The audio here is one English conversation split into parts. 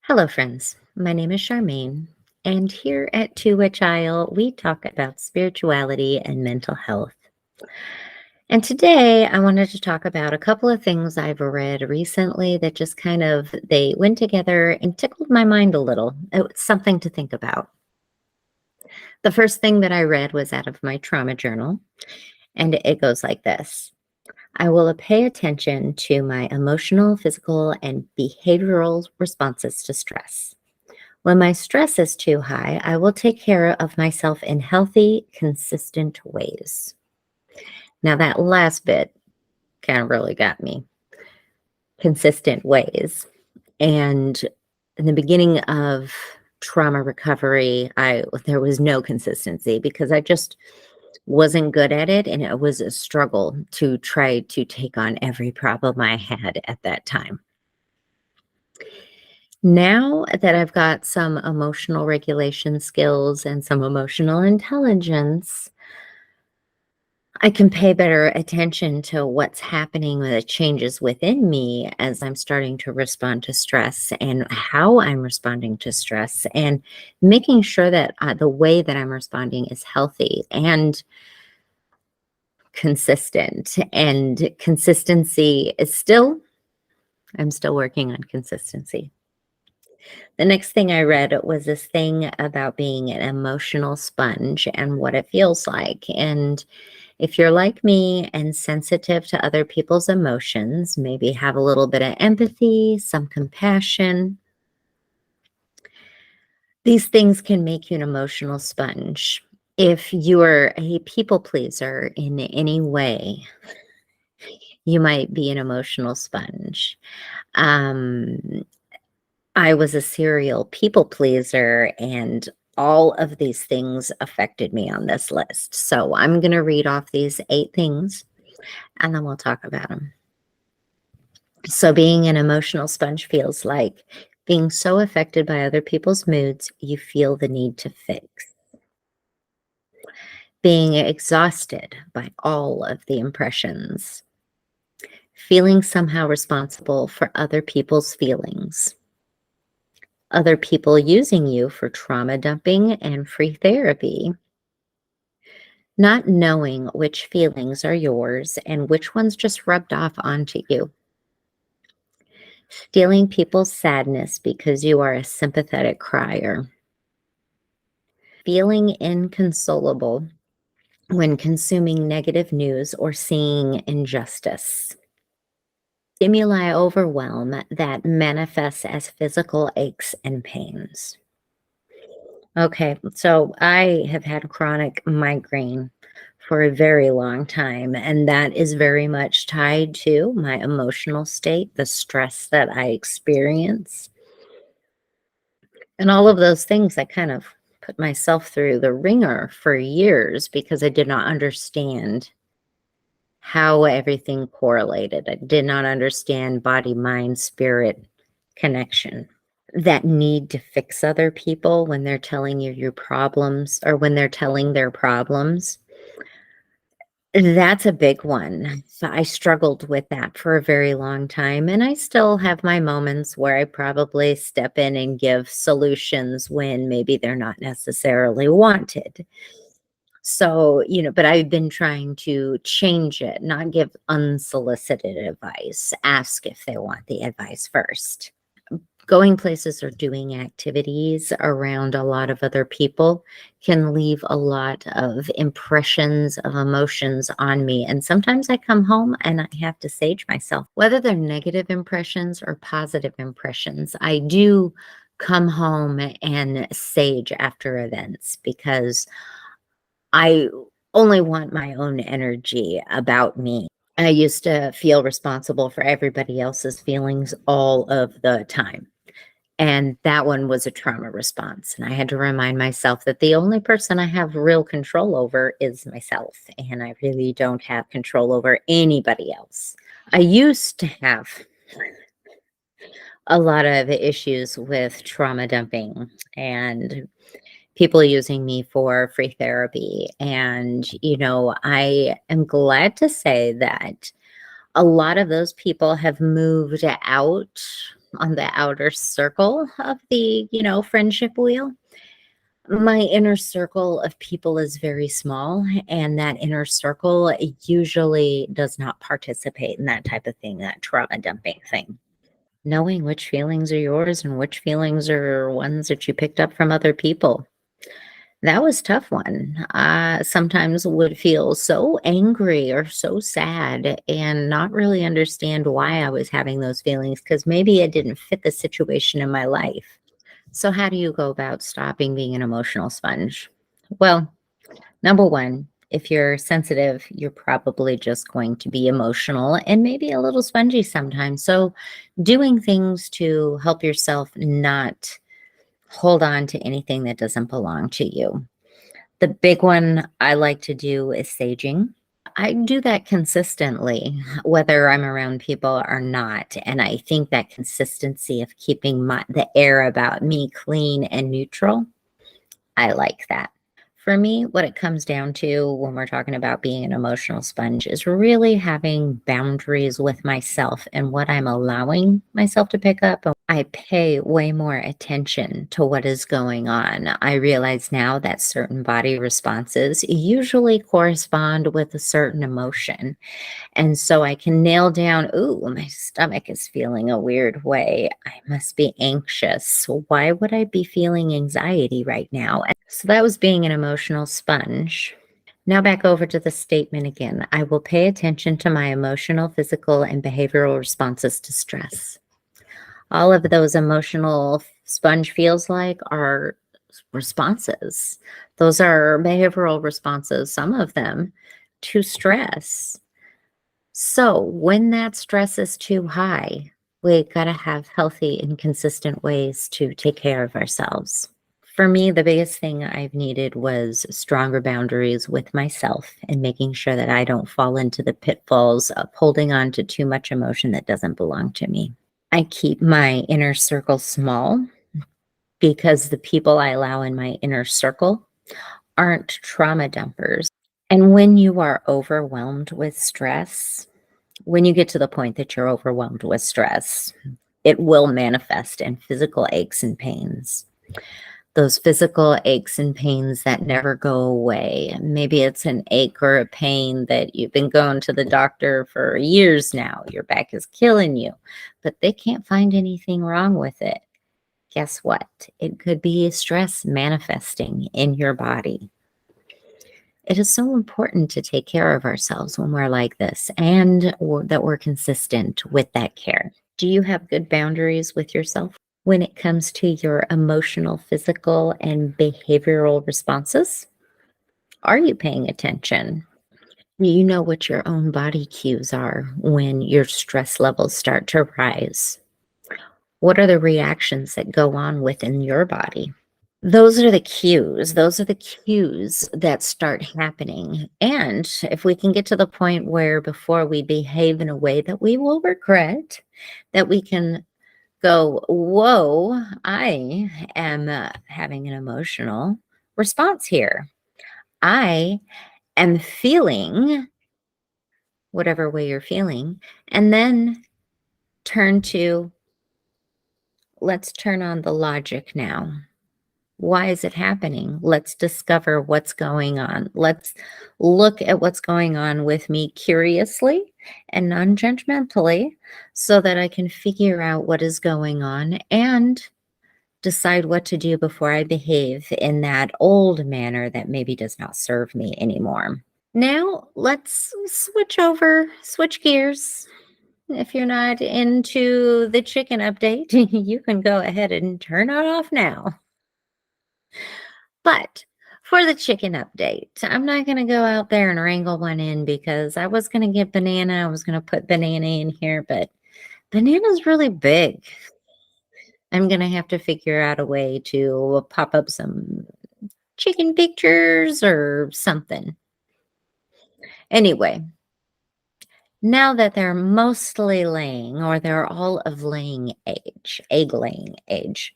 Hello, friends. My name is Charmaine, and here at To a Child, we talk about spirituality and mental health. And today, I wanted to talk about a couple of things I've read recently that just kind of they went together and tickled my mind a little. It was something to think about. The first thing that I read was out of my trauma journal, and it goes like this. I will pay attention to my emotional, physical, and behavioral responses to stress. When my stress is too high, I will take care of myself in healthy, consistent ways. Now, that last bit kind of really got me. Consistent ways. And in the beginning of trauma recovery, there was no consistency because I just wasn't good at it, and it was a struggle to try to take on every problem I had at that time. Now that I've got some emotional regulation skills and some emotional intelligence, I can pay better attention to what's happening with the changes within me as I'm starting to respond to stress and how I'm responding to stress, and making sure that the way that I'm responding is healthy and consistent. And consistency is I'm still working on consistency. The next thing I read was this thing about being an emotional sponge and what it feels like. And if you're like me and sensitive to other people's emotions, maybe have a little bit of empathy, some compassion, these things can make you an emotional sponge. If you are a people pleaser in any way, you might be an emotional sponge. Um, I was a serial people pleaser, and all of these things affected me on this list. So I'm going to read off these 8 things and then we'll talk about them. So, being an emotional sponge feels like being so affected by other people's moods, you feel the need to fix. Being exhausted by all of the impressions. Feeling somehow responsible for other people's feelings. Other people using you for trauma dumping and free therapy. Not knowing which feelings are yours and which ones just rubbed off onto you. Stealing people's sadness because you are a sympathetic crier. Feeling inconsolable when consuming negative news or seeing injustice. Stimuli overwhelm that manifests as physical aches and pains. Okay, so I have had chronic migraine for a very long time, and that is very much tied to my emotional state, the stress that I experience. And all of those things, I kind of put myself through the ringer for years because I did not understand how everything correlated. I did not understand body, mind, spirit connection. That need to fix other people when they're telling you your problems or when they're telling their problems. That's a big one. So I struggled with that for a very long time, and I still have my moments where I probably step in and give solutions when maybe they're not necessarily wanted. So, but I've been trying to change it, not give unsolicited advice, ask if they want the advice first. Going places or doing activities around a lot of other people can leave a lot of impressions of emotions on me. And sometimes I come home and I have to sage myself, whether they're negative impressions or positive impressions. I do come home and sage after events because I only want my own energy about me. I used to feel responsible for everybody else's feelings all of the time. And that one was a trauma response. And I had to remind myself that the only person I have real control over is myself. And I really don't have control over anybody else. I used to have a lot of issues with trauma dumping and people using me for free therapy. And, I am glad to say that a lot of those people have moved out on the outer circle of the, friendship wheel. My inner circle of people is very small, and that inner circle usually does not participate in that type of thing, that trauma dumping thing. Knowing which feelings are yours and which feelings are ones that you picked up from other people. That was a tough one. I sometimes would feel so angry or so sad and not really understand why I was having those feelings because maybe it didn't fit the situation in my life. So, how do you go about stopping being an emotional sponge? Well, number one, if you're sensitive, you're probably just going to be emotional and maybe a little spongy sometimes. So, doing things to help yourself not hold on to anything that doesn't belong to you. The big one I like to do is saging. I do that consistently, whether I'm around people or not. And I think that consistency of keeping the air about me clean and neutral, I like that. For me, what it comes down to when we're talking about being an emotional sponge is really having boundaries with myself and what I'm allowing myself to pick up. I pay way more attention to what is going on. I realize now that certain body responses usually correspond with a certain emotion. And so I can nail down, ooh, my stomach is feeling a weird way. I must be anxious. So why would I be feeling anxiety right now? So that was being an emotional sponge. Now back over to the statement again. I will pay attention to my emotional, physical, and behavioral responses to stress. All of those emotional sponge feels like are responses. Those are behavioral responses, some of them, to stress. So when that stress is too high, we got to have healthy and consistent ways to take care of ourselves. For me, the biggest thing I've needed was stronger boundaries with myself and making sure that I don't fall into the pitfalls of holding on to too much emotion that doesn't belong to me. I keep my inner circle small because the people I allow in my inner circle aren't trauma dumpers. And when you are overwhelmed with stress, when you get to the point that you're overwhelmed with stress, it will manifest in physical aches and pains. Those physical aches and pains that never go away. Maybe it's an ache or a pain that you've been going to the doctor for years now. Your back is killing you, but they can't find anything wrong with it. Guess what? It could be stress manifesting in your body. It is so important to take care of ourselves when we're like this and that we're consistent with that care. Do you have good boundaries with yourself when it comes to your emotional, physical, and behavioral responses? Are you paying attention? Do you know what your own body cues are when your stress levels start to rise? What are the reactions that go on within your body? Those are the cues. Those are the cues that start happening. And if we can get to the point where before we behave in a way that we will regret, that we can go, whoa, I am having an emotional response here. I am feeling whatever way you're feeling. And then turn to, let's turn on the logic now. Why is it happening? Let's discover what's going on. Let's look at what's going on with me curiously and non judgmentally so that I can figure out what is going on and decide what to do before I behave in that old manner that maybe does not serve me anymore. Now, let's switch gears. If you're not into the chicken update, you can go ahead and turn it off now. But for the chicken update, I'm not going to go out there and wrangle one in because I was going to get banana. I was going to put banana in here, but banana's really big. I'm going to have to figure out a way to pop up some chicken pictures or something. Anyway, now that they're mostly laying or they're all of laying age, egg laying age,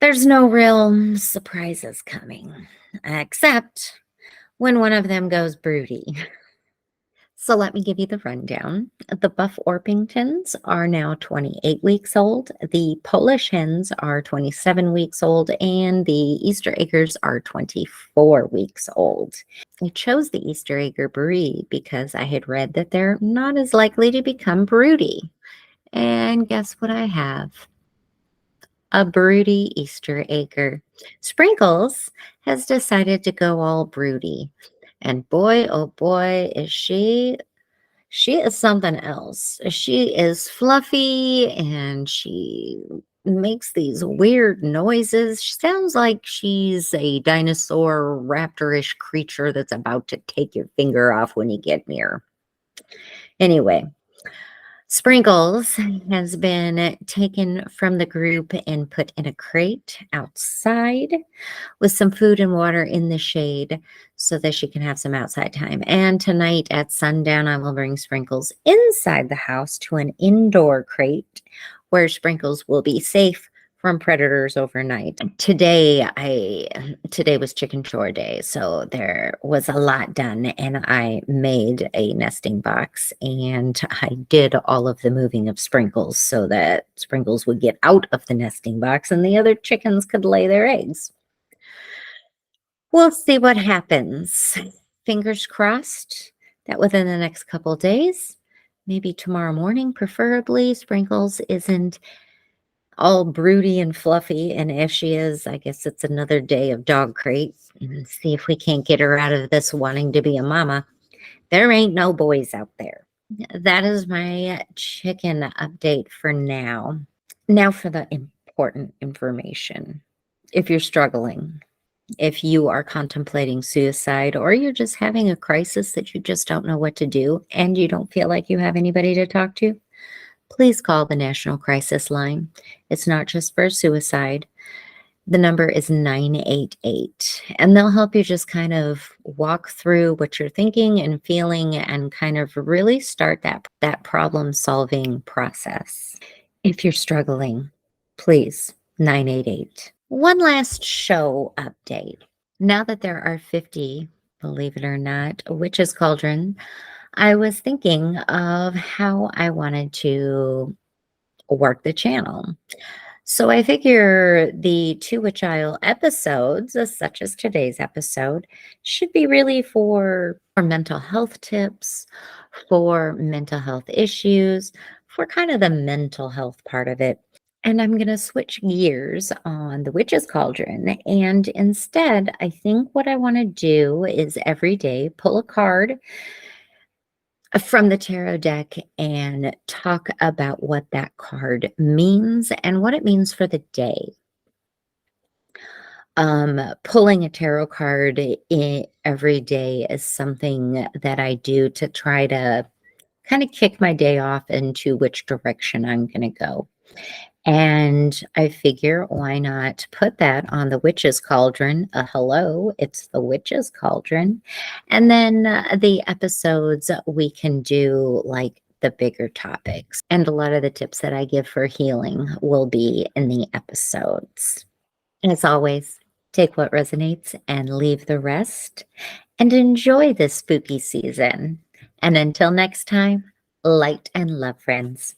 there's no real surprises coming, except when one of them goes broody. So let me give you the rundown. The Buff Orpingtons are now 28 weeks old. The Polish hens are 27 weeks old, and the Easter eggers are 24 weeks old. I chose the Easter egger breed because I had read that they're not as likely to become broody. And guess what I have? A broody Easter egger. Sprinkles has decided to go all broody. And boy, oh boy, she is something else. She is fluffy and she makes these weird noises. She sounds like she's a dinosaur raptorish creature that's about to take your finger off when you get near. Anyway, Sprinkles has been taken from the group and put in a crate outside with some food and water in the shade so that she can have some outside time. And tonight at sundown, I will bring Sprinkles inside the house to an indoor crate where Sprinkles will be safe from predators overnight. Today was chicken chore day, so there was a lot done, and I made a nesting box and I did all of the moving of Sprinkles so that Sprinkles would get out of the nesting box and the other chickens could lay their eggs. We'll see what happens. Fingers crossed that within the next couple days, maybe tomorrow morning, preferably, Sprinkles isn't all broody and fluffy. And if she is, I guess it's another day of dog crate and see if we can't get her out of this wanting to be a mama. There ain't no boys out there. That is my chicken update for now. Now for the important information. If you're struggling, if you are contemplating suicide, or you're just having a crisis that you just don't know what to do and you don't feel like you have anybody to talk to, please call the National Crisis Line. It's not just for suicide. The number is 988, and they'll help you just kind of walk through what you're thinking and feeling and kind of really start that problem-solving process. If you're struggling, please, 988. One last show update. Now that there are 50, believe it or not, Witch's Cauldron, I was thinking of how I wanted to work the channel. So I figure the two Witch Isle episodes, such as today's episode, should be really for mental health tips, for mental health issues, for kind of the mental health part of it. And I'm going to switch gears on the Witch's Cauldron. And instead, I think what I want to do is every day pull a card from the tarot deck and talk about what that card means and what it means for the day. Pulling a tarot card every day is something that I do to try to kind of kick my day off into which direction I'm going to go. And I figure, why not put that on the Witch's Cauldron? Hello, it's the Witch's Cauldron. And then the episodes we can do like the bigger topics. And a lot of the tips that I give for healing will be in the episodes. As always, take what resonates and leave the rest. And enjoy this spooky season. And until next time, light and love, friends.